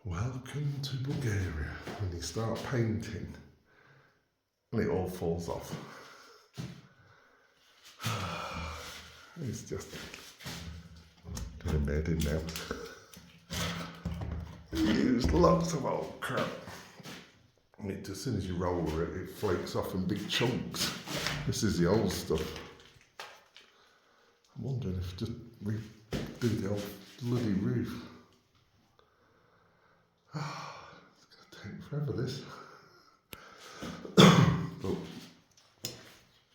Welcome to Bulgaria. When you start painting, it all falls off. It's just getting made in now. You use lots of old crap. As soon as you roll it, it flakes off in big chunks. This is the old stuff. I'm wondering if just redo the old bloody roof. It's going to take forever, this. But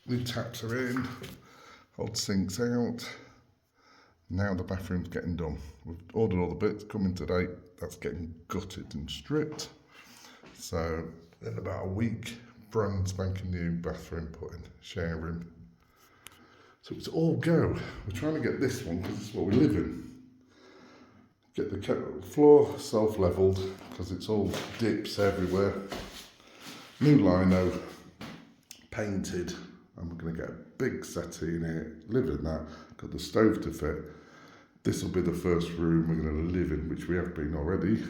new taps are in, old sinks out. Now the bathroom's getting done. We've ordered all the bits coming today. That's getting gutted and stripped. So in about a week, brand spanking new bathroom put in, shower room. So it's all go. We're trying to get this one because it's what we live in. Get the floor self-levelled because it's all dips everywhere. New lino, painted, and we're going to get a big settee in here, live in that, got the stove to fit. This will be the first room we're going to live in, which we have been already.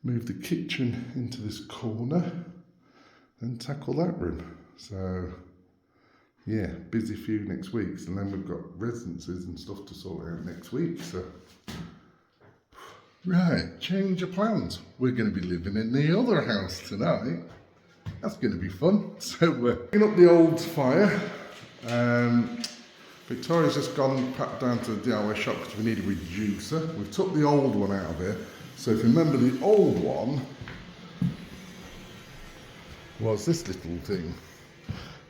Move the kitchen into this corner and tackle that room. So yeah, busy few next weeks, and then we've got residences and stuff to sort out next week. So right, change of plans. We're going to be living in the other house tonight. That's going to be fun. So we're picking up the old fire. Victoria's just gone back down to the DIY shop because we need a reducer. We've took the old one out of here. So if you remember, the old one was this little thing.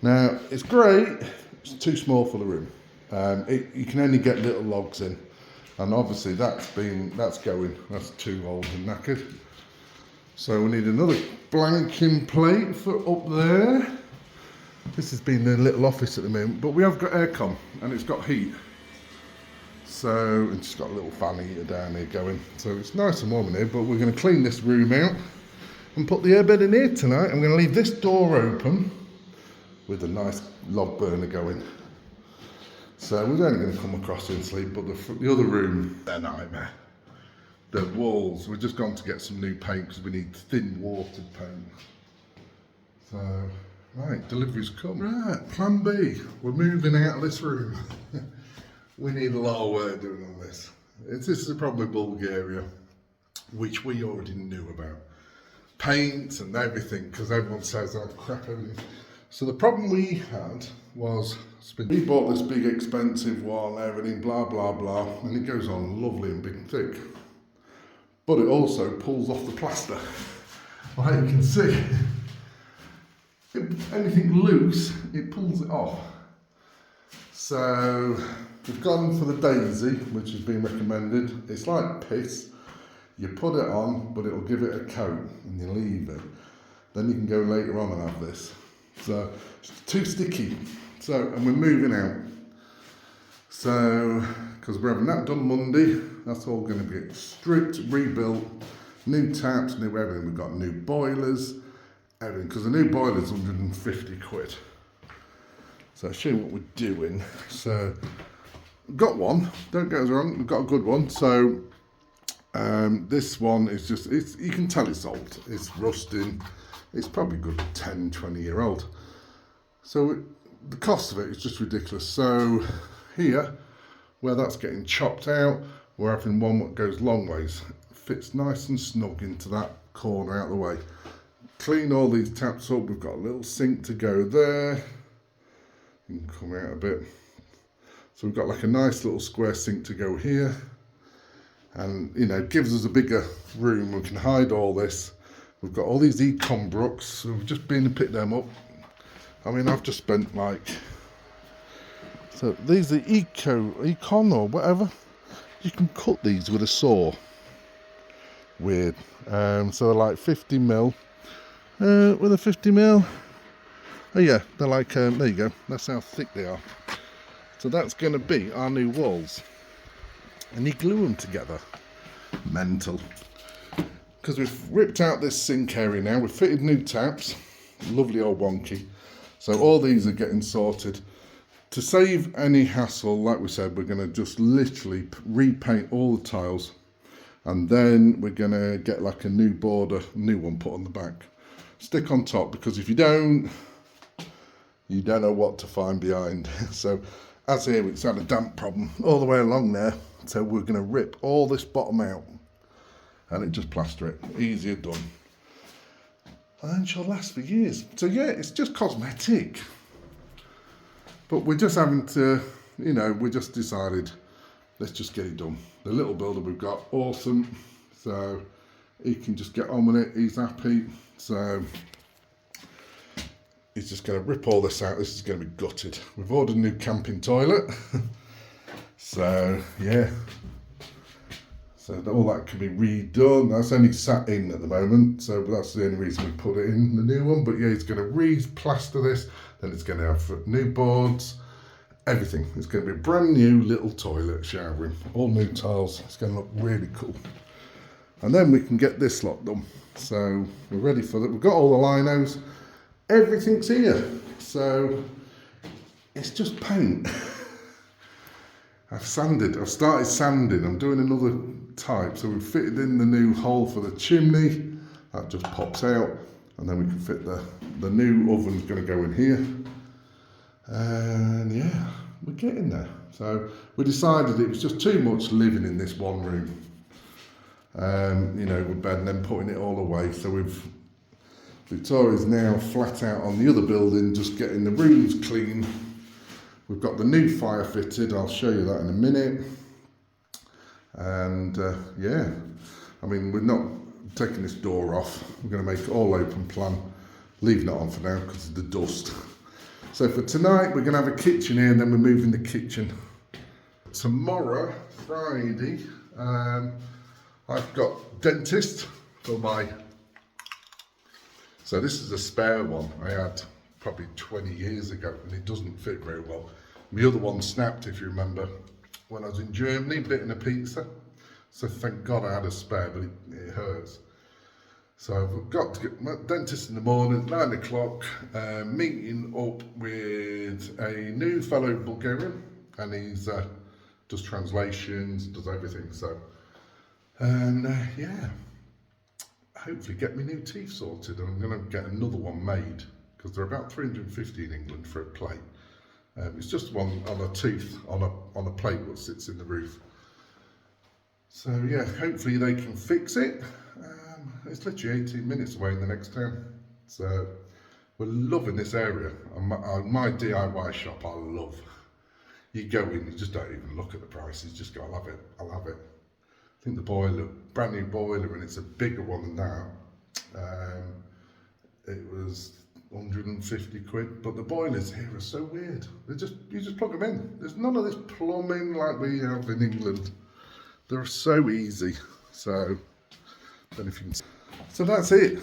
Now, it's great. It's too small for the room. You can only get little logs in. And obviously that's going. That's too old and knackered. So we need another blanking plate for up there. This has been the little office at the moment, but we have got aircon and it's got heat. So it's got a little fan heater down here going. So it's nice and warm in here, but we're going to clean this room out and put the airbed in here tonight. I'm going to leave this door open with a nice log burner going. So we're only going to come across here and sleep, but the other room, they're a nightmare. The walls, we've just gone to get some new paint because we need thin watered paint. So, right, delivery's come. Right, plan B, we're moving out of this room. We need a lot of work doing on this. This is probably Bulgaria, which we already knew about. Paint and everything, because everyone says, oh crap, everything. So the problem we had was, we bought this big expensive one, everything, blah, blah, blah, and it goes on lovely and big and thick. But it also pulls off the plaster. Like you can see, anything loose, it pulls it off. So we've gone for the Daisy, which has been recommended. It's like piss. You put it on, but it'll give it a coat and you leave it. Then you can go later on and have this. So it's too sticky. So, and we're moving out. So, because we're having that done Monday, that's all going to get stripped, rebuilt, new taps, new everything. We've got new boilers, everything, because the new boiler's 150 quid. So I'll show you what we're doing. So, we've got one, don't get us wrong, we've got a good one. So, this one is just, you can tell it's old, it's rusting, it's probably good 10, 20 year old. So, the cost of it is just ridiculous. So, here, where that's getting chopped out, we're having one that goes long ways. Fits nice and snug into that corner out of the way. Clean all these taps up. We've got a little sink to go there. You can come out a bit. So we've got like a nice little square sink to go here. And, you know, it gives us a bigger room. We can hide all this. We've got all these Econ Brooks. So we've just been to pick them up. I mean, I've just spent like... So these are Econ or whatever. You can cut these with a saw. Weird. So they're like 50 mil. With a 50 mil. Oh yeah, they're like, there you go. That's how thick they are. So that's going to be our new walls. And you glue them together. Mental. Because we've ripped out this sink area now. We've fitted new taps. Lovely old wonky. So all these are getting sorted. To save any hassle, like we said, we're going to just literally repaint all the tiles And then we're gonna get like a new border, new one put on the back. Stick on top, because if you don't know what to find behind. So as here, it's had a damp problem all the way along there. So we're gonna rip all this bottom out and it just plaster it, easier done. And she'll last for years. So yeah, it's just cosmetic. But we're just having to, you know, we just decided, let's just get it done. The little builder we've got, awesome. So he can just get on with it, he's happy. So he's just gonna rip all this out. This is gonna be gutted. We've ordered a new camping toilet. So yeah. So all that can be redone. That's only sat in at the moment, so that's the only reason we put it in, the new one. But yeah, he's going to re-plaster this, then it's going to have new boards, everything. It's going to be a brand new little toilet, shower room, all new tiles. It's going to look really cool. And then we can get this lot done. So we're ready for that. We've got all the linos, everything's here. So it's just paint. I've started sanding, I'm doing another type, so we've fitted in the new hole for the chimney, that just pops out, and then we can fit the new oven's going to go in here, and yeah, we're getting there. So we decided it was just too much living in this one room, you know, with bed and then putting it all away, so Victoria's now flat out on the other building, just getting the rooms clean. We've got the new fire fitted, I'll show you that in a minute. And yeah, I mean, we're not taking this door off. We're going to make it all open plan, leaving it on for now because of the dust. So for tonight, we're going to have a kitchen here, and then we're moving the kitchen. Tomorrow, Friday, I've got dentist for my... So this is a spare one I had probably 20 years ago, and it doesn't fit very well. The other one snapped, if you remember, when I was in Germany bitten a pizza. So thank God I had a spare, but it hurts. So I've got to get my dentist in the morning, 9 o'clock, meeting up with a new fellow Bulgarian, and he's does translations, does everything. So, and yeah, hopefully get my new teeth sorted, and I'm going to get another one made, because they're about 350 in England for a plate. It's just one on a tooth on a plate that sits in the roof. So yeah, hopefully they can fix it. It's literally 18 minutes away in the next town. So we're loving this area. My DIY shop, I love. You go in, you just don't even look at the prices. Just go, I'll have it. I'll have it. I think the boiler, brand new boiler, and it's a bigger one than that. It was 150 quid, but the boilers here are so weird. You just plug them in. There's none of this plumbing like we have in England. They're so easy. So, then if you can, so that's it.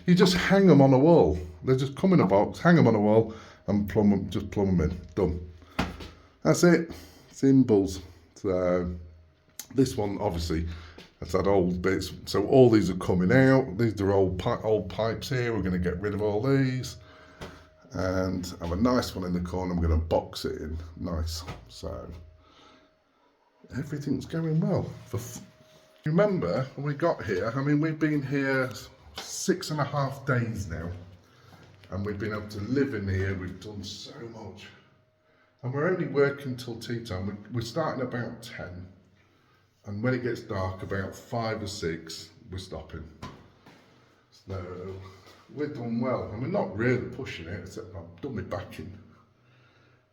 You just hang them on a wall. They just come in a box, hang them on a wall, and just plumb them in. Done. That's it. Symbols. So this one obviously has had old bits. So all these are coming out. These are old pipes here. We're going to get rid of all these. And I have a nice one in the corner. I'm going to box it in. Nice. So everything's going well. Remember, when we got here, I mean, we've been here 6.5 days now. And we've been able to live in here. We've done so much. And we're only working till tea time. We're starting about 10. And when it gets dark, about 5 or 6, we're stopping. So we're done well. And we're not really pushing it, except I've done my backing.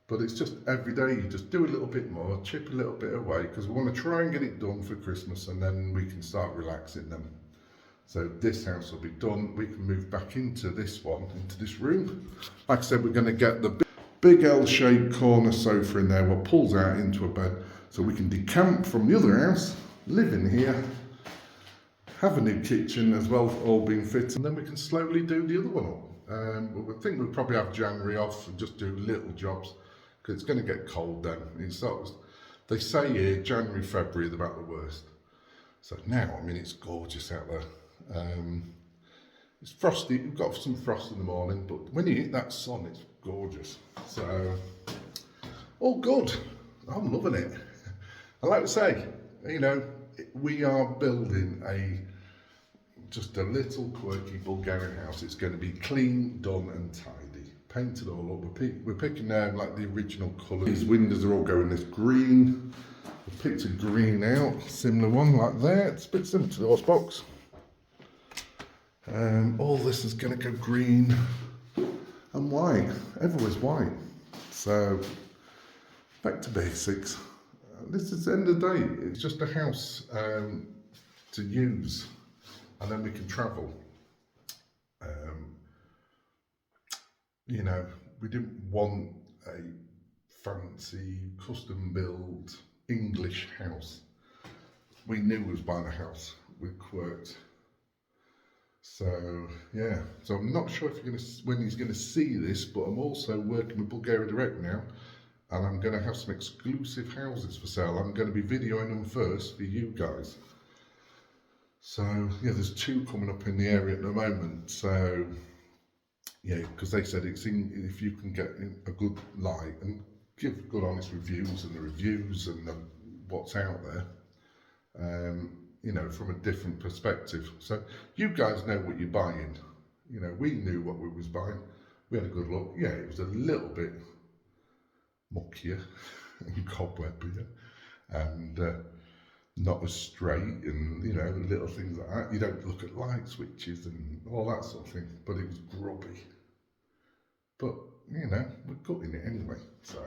But it's just every day you just do a little bit more, chip a little bit away, because we want to try and get it done for Christmas, and then we can start relaxing them. So this house will be done. We can move back into this one, into this room. Like I said, we're going to get the big L-shaped corner sofa in there, what pulls out into a bed, so we can decamp from the other house, live in here, have a new kitchen as well, all being fit, and then we can slowly do the other one up. I think we'll probably have January off and just do little jobs, because it's going to get cold then. They say here January, February are about the worst. So now, I mean, it's gorgeous out there. It's frosty, we've got some frost in the morning, but when you hit that sun, it's gorgeous. So, all good. I'm loving it. And like I say, you know, we are building just a little quirky Bulgarian house. It's going to be clean, done and tidy. Painted all up. We're picking like the original colours. These windows are all going this green. We've picked a green out, similar one like that. It's a bit similar to the horse box. All this is going to go green and white. Everywhere's white. So back to basics. This is the end of the day. It's just a house to use, and then we can travel. You know, we didn't want a fancy custom built English house. We knew we was buying a house with quirks. So yeah, so I'm not sure if when he's gonna see this, but I'm also working with Bulgaria Direct now, and I'm gonna have some exclusive houses for sale. I'm gonna be videoing them first for you guys. So yeah, there's 2 coming up in the area at the moment. So yeah, because they said if you can get a good light and give good honest reviews and the reviews and what's out there, you know, from a different perspective. So you guys know what you're buying. You know, we knew what we was buying. We had a good look. Yeah, it was a little bit muckier and cobwebbier and not as straight, and you know, little things like that. You don't look at light switches and all that sort of thing, but it was grubby. But you know, we're gutting it anyway. So,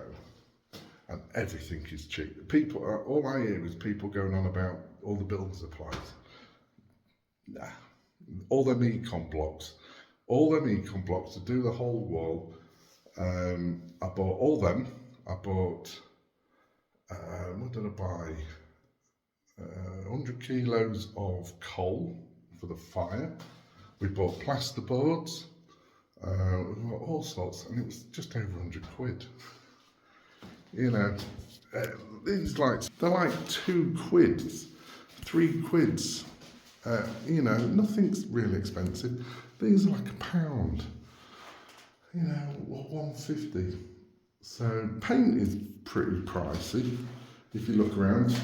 and everything is cheap. People, all I hear is people going on about all the building supplies. Nah, all them econ blocks to do the whole wall. I bought all them. I bought, what did I buy? 100 kilos of coal for the fire. We bought plasterboards, we bought all sorts, and it was just over 100 quid. You know, these lights, they're like 2 quids, 3 quids. You know, nothing's really expensive. These are like £1, you know, or 150. So paint is pretty pricey if you look around.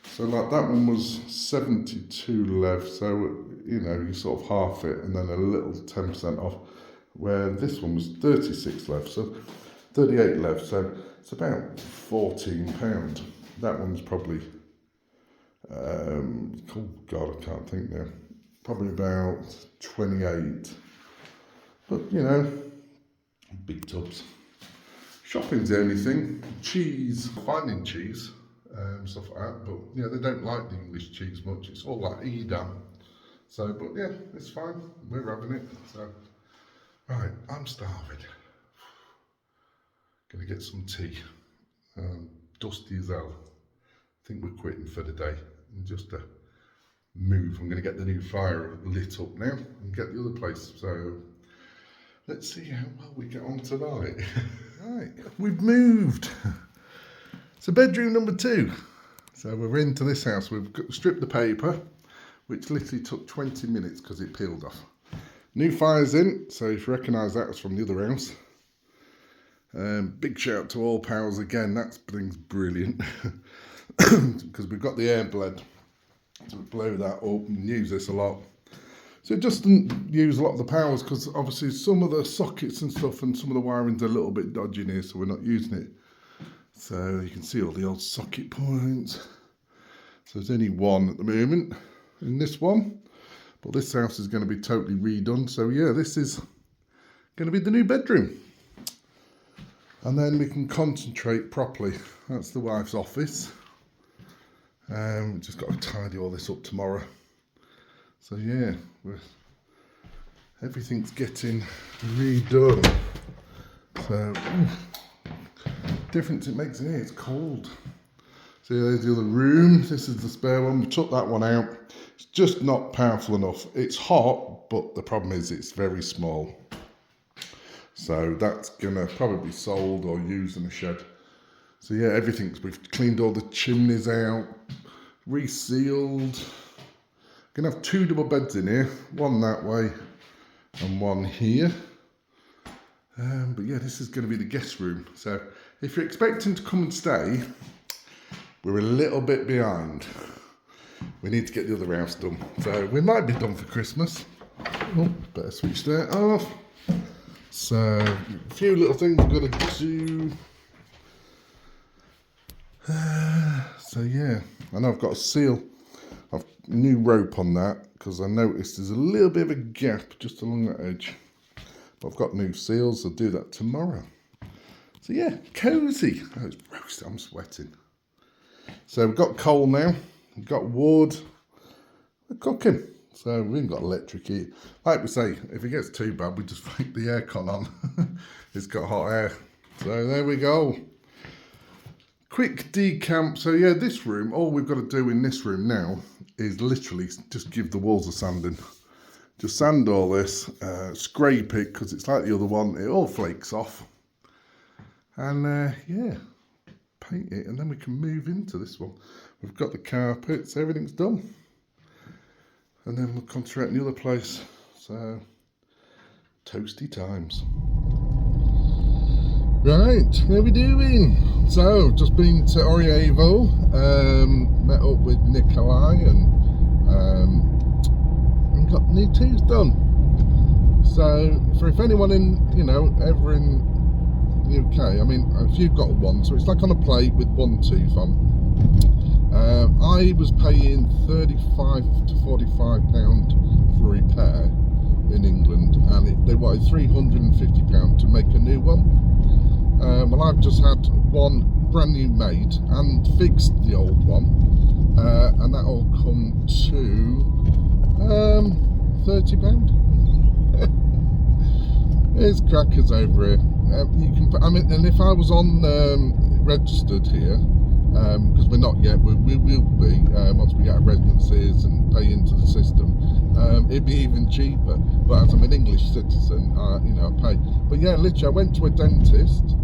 So like that one was 72 left, so you know, you sort of half it and then a little 10% off, where this one was 36 left, so 38 left, so it's about £14. That one's probably, oh God, I can't think now, probably about 28, but you know, big tubs. Shopping's the only thing. Cheese, finding cheese, stuff like that, but yeah, they don't like the English cheese much. It's all like Edam. So, but yeah, it's fine. We're having it. So, right, I'm starving. Gonna get some tea. Dusty as hell. I think we're quitting for the day. And just to move, I'm gonna get the new fire lit up now and get the other place. So, let's see how well we get on tonight. Right, we've moved. It's bedroom number 2. So we're into this house. We've stripped the paper, which literally took 20 minutes because it peeled off. New fire's in, so if you recognise that was from the other house. Big shout to All Powers again, that thing's brilliant. Because we've got the air bled to blow that up and use this a lot. So it just doesn't use a lot of the powers because obviously some of the sockets and stuff and some of the wiring's a little bit dodgy in here, so we're not using it. So you can see all the old socket points. So there's only one at the moment in this one, but this house is going to be totally redone. So yeah, this is going to be the new bedroom. And then we can concentrate properly. That's the wife's office. Just got to tidy all this up tomorrow. So yeah, everything's getting redone. So difference it makes in here, it's cold. So there's the other room. This is the spare one. We took that one out. It's just not powerful enough. It's hot, but the problem is it's very small. So that's gonna probably be sold or used in a shed. So yeah, we've cleaned all the chimneys out, resealed. Gonna have 2 double beds in here, one that way and one here. But yeah, this is gonna be the guest room. So if you're expecting to come and stay, we're a little bit behind. we need to get the other house done. So we might be done for Christmas. Oh, better switch that off. So a few little things we've got to do. So yeah, and I've got a seal of new rope on that because I noticed there's a little bit of a gap just along that edge. But I've got new seals. I'll do that tomorrow. So yeah, cosy. Oh, it's roasting. I'm sweating. So we've got coal now. We've got wood. We're cooking. So we haven't got electric heat. Like we say, if it gets too bad, we just flick the aircon on. It's got hot air. So there we go. Quick decamp. So yeah, this room, all we've got to do in this room now is literally just give the walls a sanding. Just sand all this, scrape it because it's like the other one. It all flakes off. And yeah, paint it and then we can move into this one. We've got the carpets, everything's done. And then we'll concentrate on the other place. So, toasty times. Right, how we doing? So, just been to Orievo, met up with Nikolai and got new teas done. So, for if anyone in, you know, ever in the UK, I mean, if you've got one, so it's like on a plate with one tooth on. I was paying £35 to £45 for repair in England, and they wanted £350 to make a new one. Well, I've just had one brand new made and fixed the old one, and that all come to £30. There's crackers over here. You can, I mean, and if I was on registered here, because we're not yet, we will be once we get our residencies and pay into the system. It'd be even cheaper. But as I'm an English citizen, you know, I pay. But yeah, literally, I went to a dentist,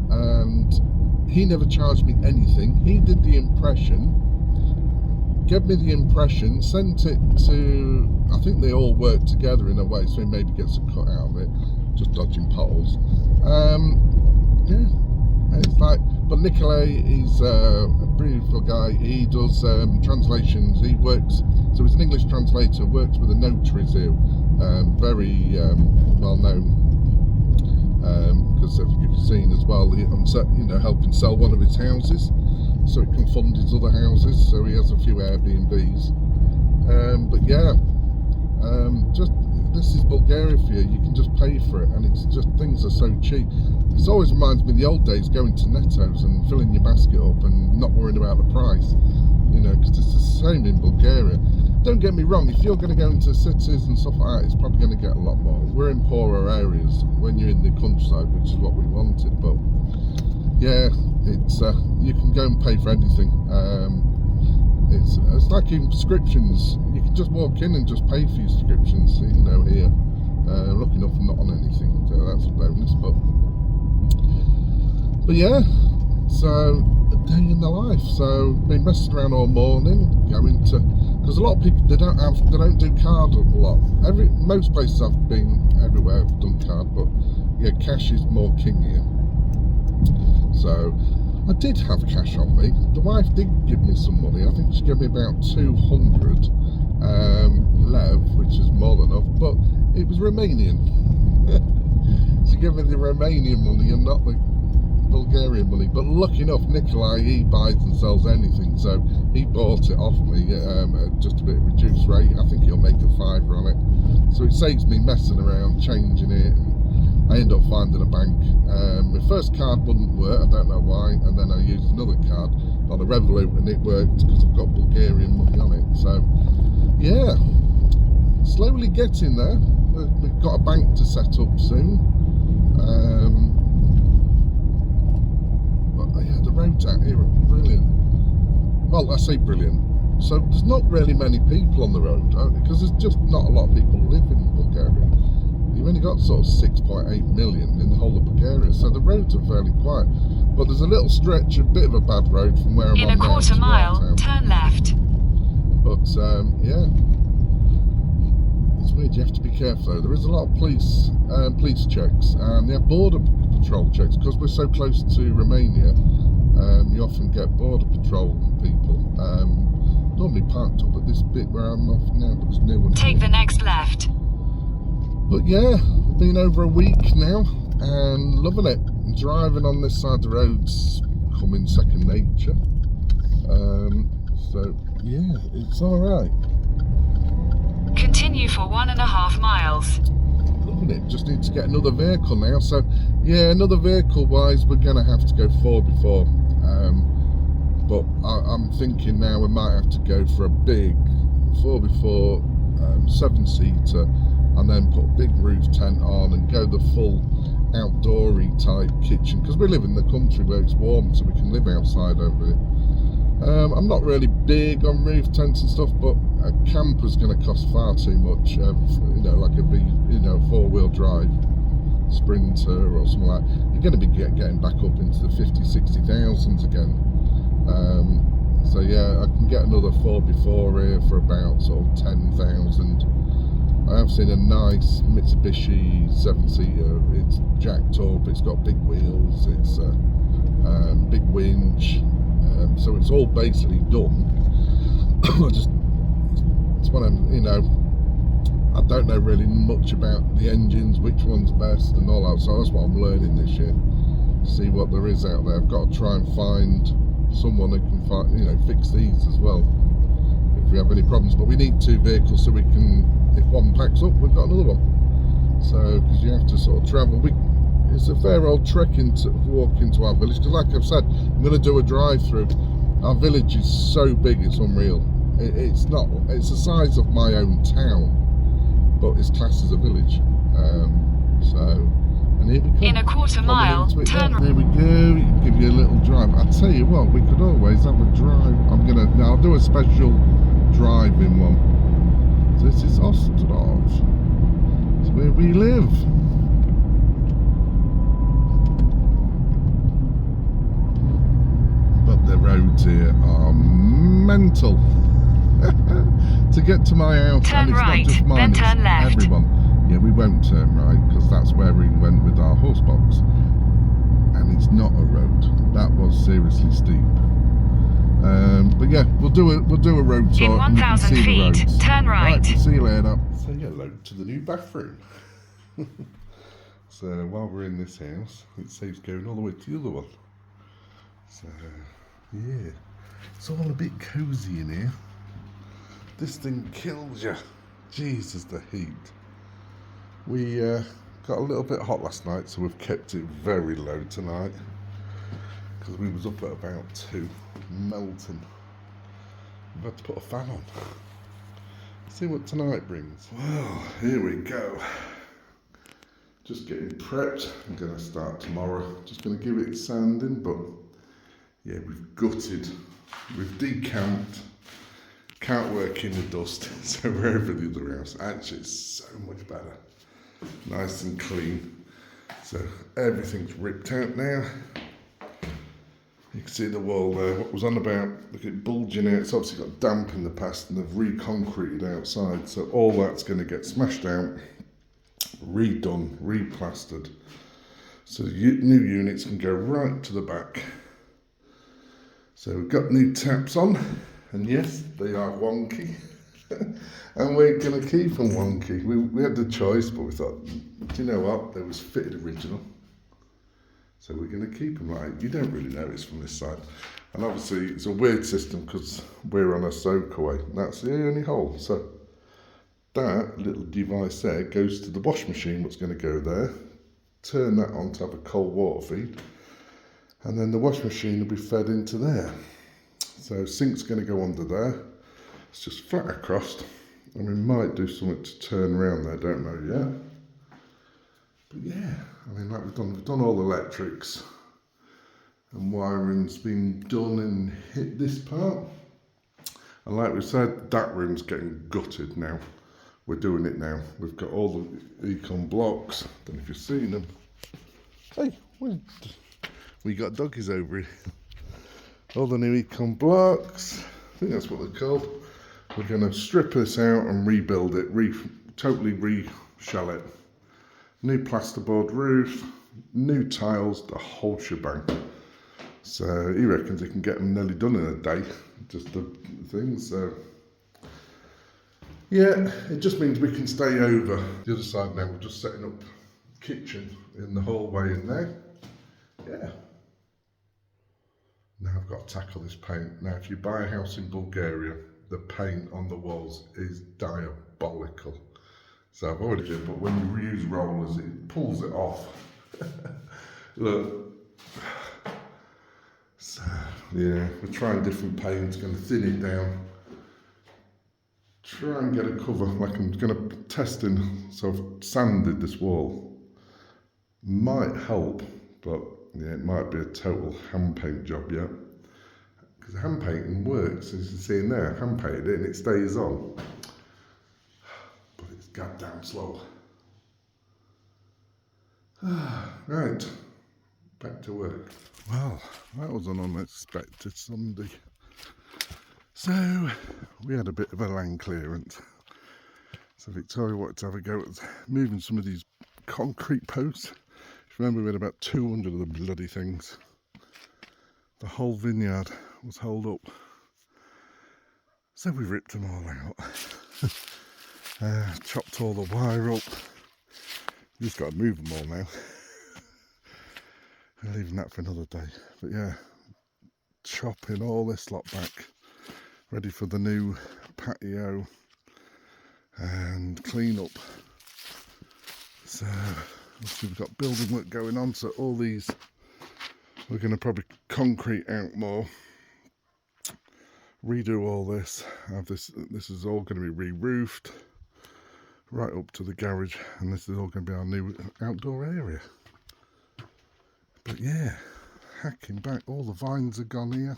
and he never charged me anything. He did the impression, gave me the impression, sent it to. I think they all work together in a way, so he maybe gets a cut out of it, just dodging potholes. Yeah, it's like. But Nikolai, he's a beautiful guy. He does translations. He works, so he's an English translator, works with the notaries here, very well known. Because if you've seen as well, I'm you know, helping sell one of his houses, so it can fund his other houses. So he has a few Airbnbs. But yeah, just this is Bulgaria for you. You can just pay for it, and it's just things are so cheap. It always reminds me of the old days, going to Netto's and filling your basket up and not worrying about the price, you know, because it's the same in Bulgaria. Don't get me wrong, if you're going to go into cities and stuff like that, it's probably going to get a lot more. We're in poorer areas when you're in the countryside, which is what we wanted. But yeah, it's you can go and pay for anything. It's like in prescriptions. You can just walk in and just pay for your prescriptions, you know, here. Lucky enough I'm not on anything, so that's a bonus. But yeah, so a day in the life. So been messing around all morning, going to, because a lot of people they don't do card a lot. Most places I've been, everywhere I've done card, but yeah, cash is more king here. So I did have cash on me. The wife did give me some money. I think she gave me about 200 lev, which is more than enough, but it was Romanian. She gave me the Romanian money and not the Bulgarian money. But lucky enough, Nikolai, he buys and sells anything, so he bought it off me at just a bit reduced rate. I think he'll make a £5 on it, so it saves me messing around changing it. I ended up finding a bank. My first card wouldn't work, I don't know why, and then I used another card on a Revolut and it worked because I've got Bulgarian money on it. So yeah, slowly getting there. We've got a bank to set up soon. But yeah, the roads out here are brilliant. Well, I say brilliant. So there's not really many people on the road, because there's just not a lot of people live in Bulgaria. You've only got sort of 6.8 million in the whole of Bulgaria, so the roads are fairly quiet. But there's a little stretch, a bit of a bad road from where I'm on now. In a quarter mile, turn left. But yeah, it's weird. You have to be careful though. There is a lot of police checks, and they have border patrol checks because we're so close to Romania. You often get border patrol people. normally parked up at this bit where I'm off now, but there's no one Take here. the next left. But yeah, been over a week now and loving it. Driving on this side of the road's becoming second nature. So yeah, it's alright. Continue for 1.5 miles. Loving it. Just need to get another vehicle now. So yeah, another vehicle wise, we're gonna have to go 4x4. But I'm thinking now we might have to go for a big 4x4 7-seater, and then put a big roof tent on and go the full outdoory type kitchen, because we live in the country where it's warm, so we can live outside over it. I'm not really big on roof tents and stuff, but a camper's going to cost far too much. You know, like a 4-wheel drive Sprinter or something like that. You're going to be getting back up into the 50,000-60,000s again. So yeah, I can get another 4x4 here for about sort of 10,000. I have seen a nice Mitsubishi 7-seater. It's jacked up, it's got big wheels, it's big winch, so it's all basically done. It's one of, you know, I don't know really much about the engines, which one's best and all that, so that's what I'm learning this year. See what there is out there. I've got to try and find someone who can fix these as well if we have any problems. But we need 2 vehicles so we can, if one packs up, we've got another one. So because you have to sort of travel, it's a fair old trek to walk into our village, because like I've said, I'm going to do a drive-through. Our village is so big, it's unreal. It's the size of my own town, but it's classed as a village. And here we come. In a quarter mile, turn right. There we go. Give you a little drive. I tell you what, we could always have a drive. I'll do a special driving one. So this is Ostrov. It's where we live. But the roads here are mental. To get to my house, turn and it's right, not just mine, then turn left. Everyone. Yeah, we won't turn right because that's where we went with our horse box, and it's not a road. That was seriously steep. But yeah, we'll do a road tour. In 1,000 feet, turn right. See you later. Say hello to the new bathroom. So while we're in this house, it saves going all the way to the other one. So yeah, it's all a bit cosy in here. This thing kills you. Jesus, the heat. We got a little bit hot last night, so we've kept it very low tonight, because we was up at about 2, melting. We've had to put a fan on. See what tonight brings. Well, here we go. Just getting prepped. I'm going to start tomorrow. Just going to give it sanding, but yeah, we've gutted. We've decamped. Can't work in the dust, so we're over the other house. Actually, it's so much better. Nice and clean. So everything's ripped out now. You can see the wall there. What was on about, look at it bulging out. It's obviously got damp in the past, and they've reconcreted outside. So all that's going to get smashed out, redone, replastered. So new units can go right to the back. So we've got new taps on. And yes, they are wonky, and we're going to keep them wonky. We had the choice, but we thought, do you know what? They was fitted original, so we're going to keep them right. You don't really notice from this side, and obviously it's a weird system because we're on a soakaway, and that's the only hole. So that little device there goes to the wash machine, what's going to go there. Turn that on to have a cold water feed, and then the wash machine will be fed into there. So sink's going to go under there. It's just flat across, and we might do something to turn around there, don't know yet. But yeah, I mean, like we've done all the electrics, and wiring's been done and hit this part. And like we said, that room's getting gutted now. We're doing it now. We've got all the econ blocks. Don't know if you've seen them. Hey, we got doggies over here. All the new econ blocks, I think that's what they're called. We're going to strip this out and rebuild it, totally re-shell it. New plasterboard roof, new tiles, the whole shebang. So he reckons he can get them nearly done in a day, just the things. So yeah, it just means we can stay over. The other side now, we're just setting up kitchen in the hallway in there. Yeah. Now I've got to tackle this paint. Now if you buy a house in Bulgaria, the paint on the walls is diabolical. So I've already did, but when you use rollers, it pulls it off. Look. So yeah, we're trying different paints, going to thin it down. Try and get a cover, like I'm going to testing, so I've sanded this wall. Might help, but yeah, it might be a total hand paint job, yeah. Because hand painting works, as you can see in there, I hand painted it and it stays on. But it's goddamn slow. Right, back to work. Well, that was an unexpected Sunday. So, we had a bit of a land clearance. So Victoria wanted to have a go at moving some of these concrete posts. If you remember, we had about 200 of the bloody things. The whole vineyard was held up. So we ripped them all out. Chopped all the wire up. We just got to move them all now. Leaving that for another day. But yeah, chopping all this lot back. Ready for the new patio and clean up. So obviously we've got building work going on, so all these we're going to probably concrete out more, redo all this, have this is all going to be re-roofed right up to the garage, and this is all going to be our new outdoor area. But yeah, hacking back, all the vines are gone here.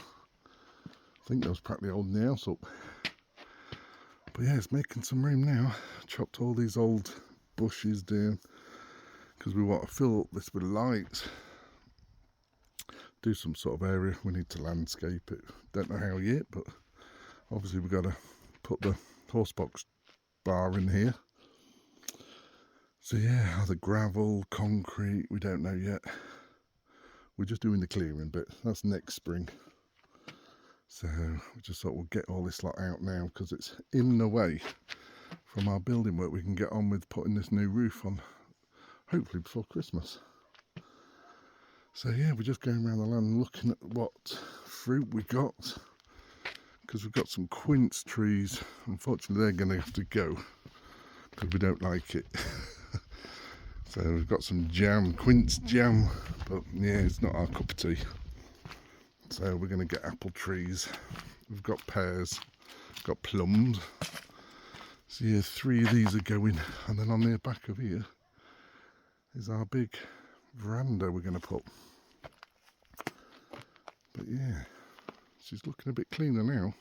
I think that was practically holding the house up. But yeah, it's making some room now. Chopped all these old bushes down because we want to fill up this with lights. Do some sort of area. We need to landscape it. Don't know how yet, but obviously we've got to put the horse box bar in here. So yeah, either gravel, concrete, we don't know yet. We're just doing the clearing bit. That's next spring. So we just thought we'll get all this lot out now because it's in the way from our building work. We can get on with putting this new roof on, hopefully before Christmas. So yeah, we're just going around the land looking at what fruit we got, because we've got some quince trees. Unfortunately, they're going to have to go because we don't like it. So we've got some jam, quince jam, but yeah, it's not our cup of tea. So we're going to get apple trees. We've got pears, got plums. So yeah, 3 of these are going, and then on the back of here is our big veranda we're going to put. But yeah, she's looking a bit cleaner now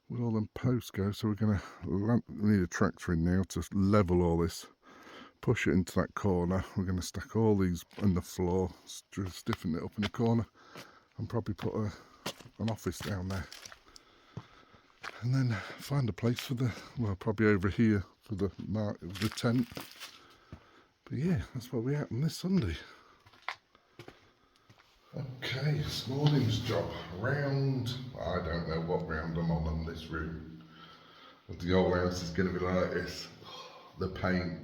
with all them posts go. So we're going to, we need a tractor in now to level all this, push it into that corner. We're going to stack all these on the floor, stiffen it up in the corner, and probably put an office down there. And then find a place for the, well, probably over here for the tent. But yeah, that's what we're at on this Sunday. Okay, this morning's job. Round, I don't know what round I'm on this room. But the old house is going to be like this. The paint.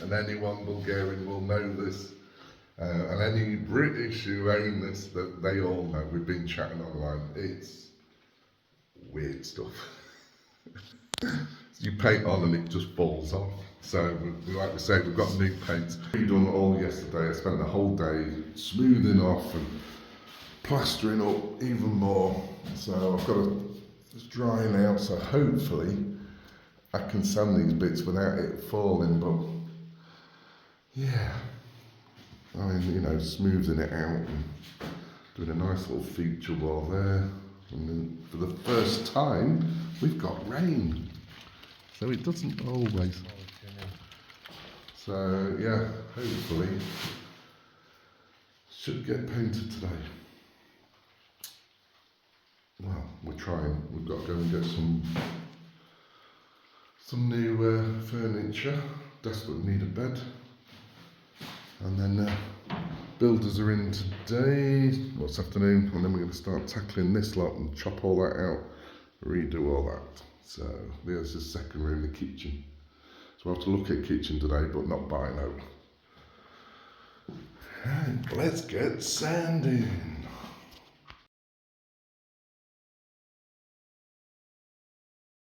And anyone Bulgarian will know this. And any British who own this, that they all know. We've been chatting online. It's weird stuff. You paint on and it just falls off. So like we say, we've got new paints. We done all yesterday. I spent the whole day smoothing off and plastering up even more. So I've got to, it's drying out, so hopefully I can sand these bits without it falling. But yeah, I mean, you know, smoothing it out and doing a nice little feature wall there. And then for the first time, we've got rain. So it doesn't always. So yeah, hopefully should get painted today. Well, we're trying. We've got to go and get some new furniture. Desperately need a bed. And then Builders are in today, well, this afternoon, and then we're going to start tackling this lot and chop all that out, redo all that. So there's the second room, the kitchen. So we'll have to look at kitchen today, but not buy no. Right, let's get sanding.